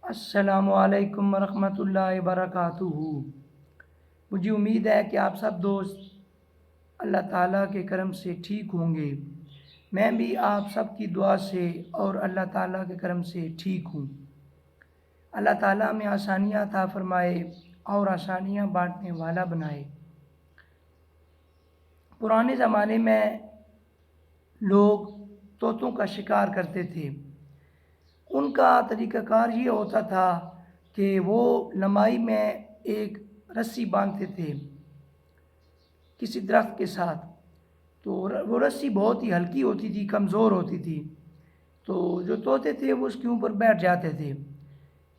السلام علیکم ورحمۃ اللہ وبرکاتہ۔ مجھے امید ہے کہ آپ سب دوست اللہ تعالیٰ کے کرم سے ٹھیک ہوں گے۔ میں بھی آپ سب کی دعا سے اور اللہ تعالیٰ کے کرم سے ٹھیک ہوں۔ اللہ تعالیٰ میں آسانیاں عطا فرمائے اور آسانیاں بانٹنے والا بنائے۔ پرانے زمانے میں لوگ طوطوں کا شکار کرتے تھے۔ ان کا طریقہ کار یہ ہوتا تھا کہ وہ لمائی میں ایک رسی باندھتے تھے کسی درخت کے ساتھ، تو وہ رسی بہت ہی ہلکی ہوتی تھی، کمزور ہوتی تھی، تو جو طوطے تھے وہ اس کے اوپر بیٹھ جاتے تھے۔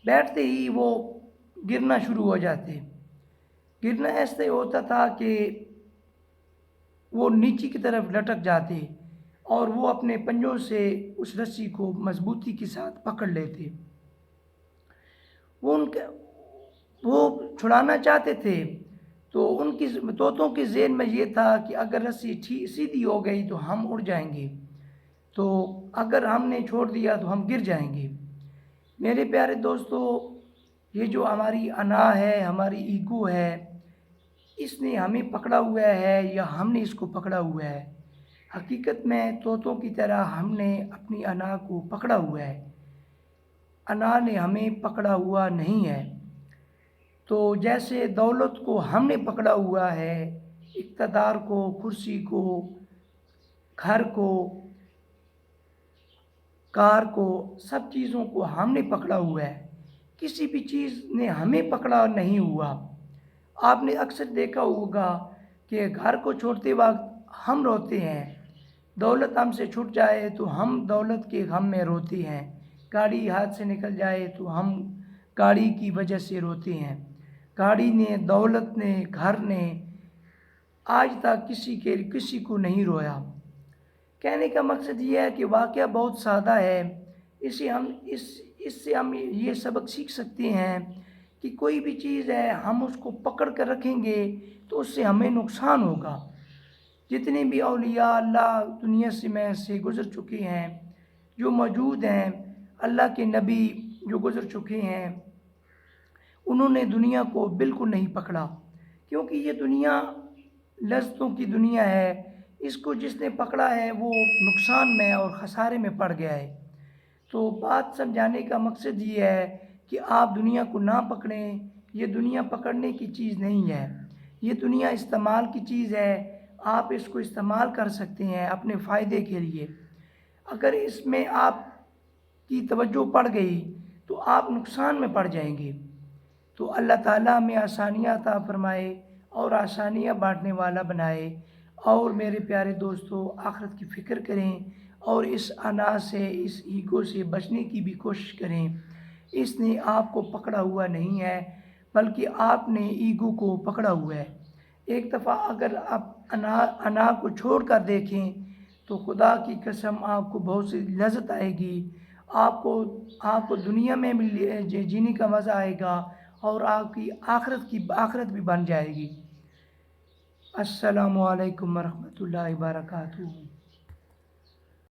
بیٹھتے ہی وہ گرنا شروع ہو جاتے۔ گرنا ایسے ہوتا تھا کہ وہ نیچے کی طرف لٹک جاتے اور وہ اپنے پنجوں سے اس رسی کو مضبوطی کے ساتھ پکڑ لیتے۔ وہ چھڑانا چاہتے تھے، تو طوطوں کے ذہن میں یہ تھا کہ اگر رسی سیدھی ہو گئی تو ہم اڑ جائیں گے، تو اگر ہم نے چھوڑ دیا تو ہم گر جائیں گے۔ میرے پیارے دوستو، یہ جو ہماری انا ہے، ہماری ایگو ہے، اس نے ہمیں پکڑا ہوا ہے یا ہم نے اس کو پکڑا ہوا ہے؟ حقیقت میں طوطوں کی طرح ہم نے اپنی انا کو پکڑا ہوا ہے، انا نے ہمیں پکڑا ہوا نہیں ہے۔ تو جیسے دولت کو ہم نے پکڑا ہوا ہے، اقتدار کو، کرسی کو، گھر کو، کار کو، سب چیزوں کو ہم نے پکڑا ہوا ہے، کسی بھی چیز نے ہمیں پکڑا نہیں ہوا۔ آپ نے اکثر دیکھا ہوگا کہ گھر کو چھوڑتے وقت ہم روتے ہیں، دولت ہم سے چھوٹ جائے تو ہم دولت کے غم میں روتے ہیں، گاڑی ہاتھ سے نکل جائے تو ہم گاڑی کی وجہ سے روتے ہیں۔ گاڑی نے، دولت نے، گھر نے آج تک کسی کو نہیں رویا۔ کہنے کا مقصد یہ ہے کہ واقعہ بہت سادہ ہے۔ اس سے ہم یہ سبق سیکھ سکتے ہیں کہ کوئی بھی چیز ہے، ہم اس کو پکڑ کر رکھیں گے تو اس سے ہمیں نقصان ہوگا۔ جتنے بھی اولیاء اللہ دنیا سے گزر چکے ہیں، جو موجود ہیں، اللہ کے نبی جو گزر چکے ہیں، انہوں نے دنیا کو بالکل نہیں پکڑا، کیونکہ یہ دنیا لذتوں کی دنیا ہے۔ اس کو جس نے پکڑا ہے وہ نقصان میں اور خسارے میں پڑ گیا ہے۔ تو بات سمجھانے کا مقصد یہ ہے کہ آپ دنیا کو نہ پکڑیں۔ یہ دنیا پکڑنے کی چیز نہیں ہے، یہ دنیا استعمال کی چیز ہے۔ آپ اس کو استعمال کر سکتے ہیں اپنے فائدے کے لیے۔ اگر اس میں آپ کی توجہ پڑ گئی تو آپ نقصان میں پڑ جائیں گے۔ تو اللہ تعالیٰ ہمیں آسانیاں عطا فرمائے اور آسانیاں بانٹنے والا بنائے۔ اور میرے پیارے دوستو، آخرت کی فکر کریں اور اس انا سے، اس ایگو سے بچنے کی بھی کوشش کریں۔ اس نے آپ کو پکڑا ہوا نہیں ہے، بلکہ آپ نے ایگو کو پکڑا ہوا ہے۔ ایک دفعہ اگر آپ انا کو چھوڑ کر دیکھیں تو خدا کی قسم آپ کو بہت سی لذت آئے گی۔ آپ کو دنیا میں بھی جینے کا مزہ آئے گا اور آپ کی آخرت بھی بن جائے گی۔ السلام علیکم ورحمۃ اللہ وبرکاتہ۔